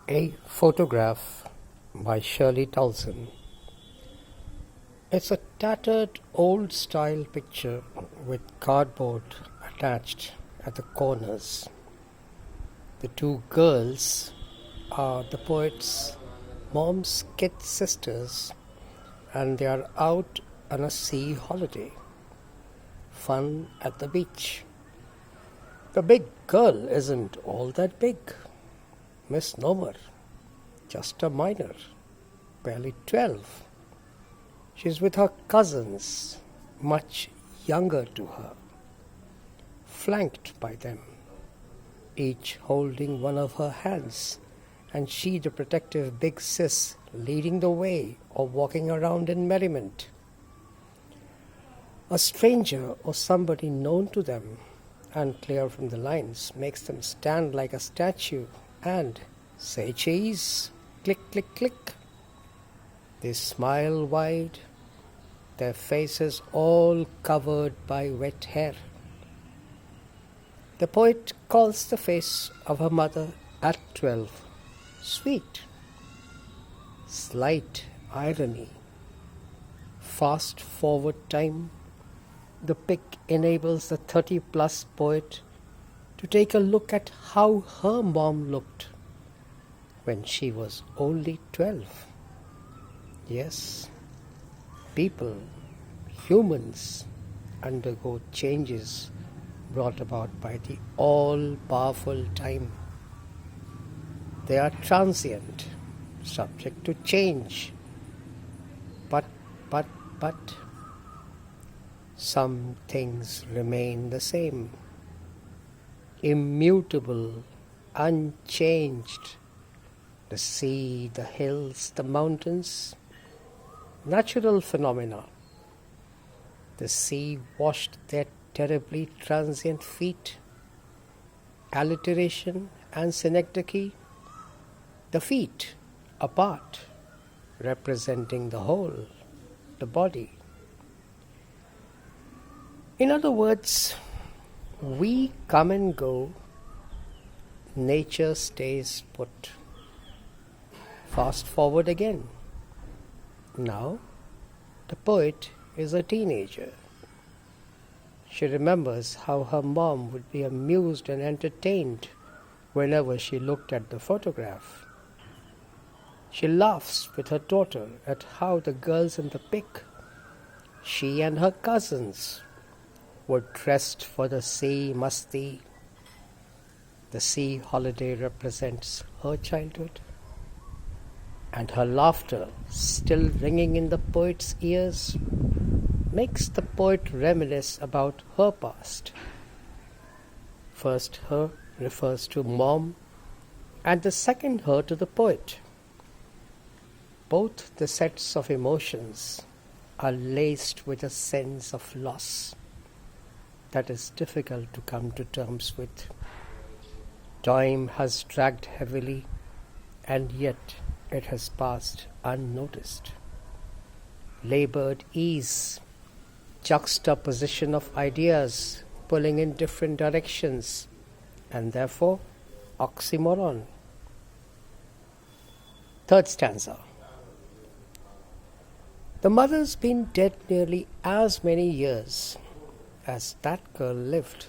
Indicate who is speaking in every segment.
Speaker 1: A photograph by Shirley Toulson. It's a tattered, old-style picture with cardboard attached at the corners. The two girls are the poet's mom's kid sisters, and they are out on a sea holiday. Fun at the beach. The big girl isn't all that big. Misnomer. Just a minor. Barely 12. She's with her cousins, much younger to her, flanked by them, each holding one of her hands, and she, the protective big sis, leading the way or walking around in merriment. A stranger or somebody known to them, unclear from the lines, makes them stand like a statue and say cheese, click, click, click. They smile wide, their faces all covered by wet hair. The poet calls the face of her mother at 12 sweet. Slight irony. Fast forward time. The pic enables the 30-plus poet to take a look at how her mom looked when she was only 12. Yes, people, humans, undergo changes brought about by the all-powerful time. They are transient, subject to change. But, some things remain the same, immutable, unchanged. The sea, the hills, the mountains, natural phenomena. The sea washed their terribly transient feet, alliteration and synecdoche. The feet apart, representing the whole, the body. In other words, we come and go, nature stays put. Fast forward again. Now, the poet is a teenager. She remembers how her mom would be amused and entertained whenever she looked at the photograph. She laughs with her daughter at how the girls in the pic, she and her cousins, were dressed for the sea masti. The sea holiday represents her childhood, and her laughter, still ringing in the poet's ears, makes the poet reminisce about her past. First her refers to mom, and the second her to the poet. Both the sets of emotions are laced with a sense of loss that is difficult to come to terms with. Time has dragged heavily, and yet it has passed unnoticed. Labored ease, juxtaposition of ideas pulling in different directions, and therefore oxymoron. Third stanza. The mother's been dead nearly as many years as that girl lived.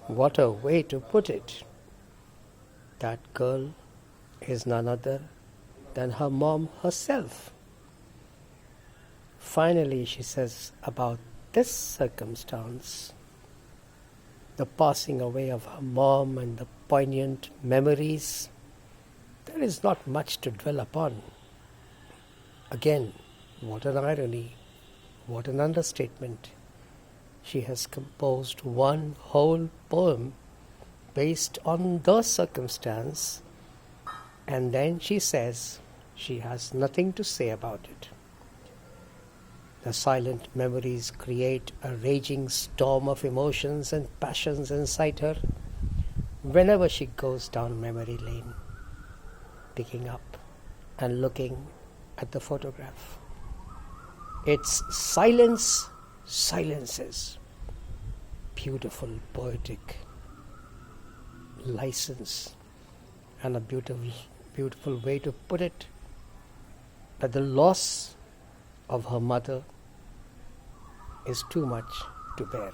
Speaker 1: What a way to put it. That girl is none other than her mom herself. Finally, she says about this circumstance, the passing away of her mom and the poignant memories, there is not much to dwell upon. Again, what an irony, what an understatement. She has composed one whole poem based on the circumstance, and then she says she has nothing to say about it. The silent memories create a raging storm of emotions and passions inside her whenever she goes down memory lane, picking up and looking at the photograph. Its silence silences. Beautiful, poetic license and a beautiful beautiful way to put it, that the loss of her mother is too much to bear.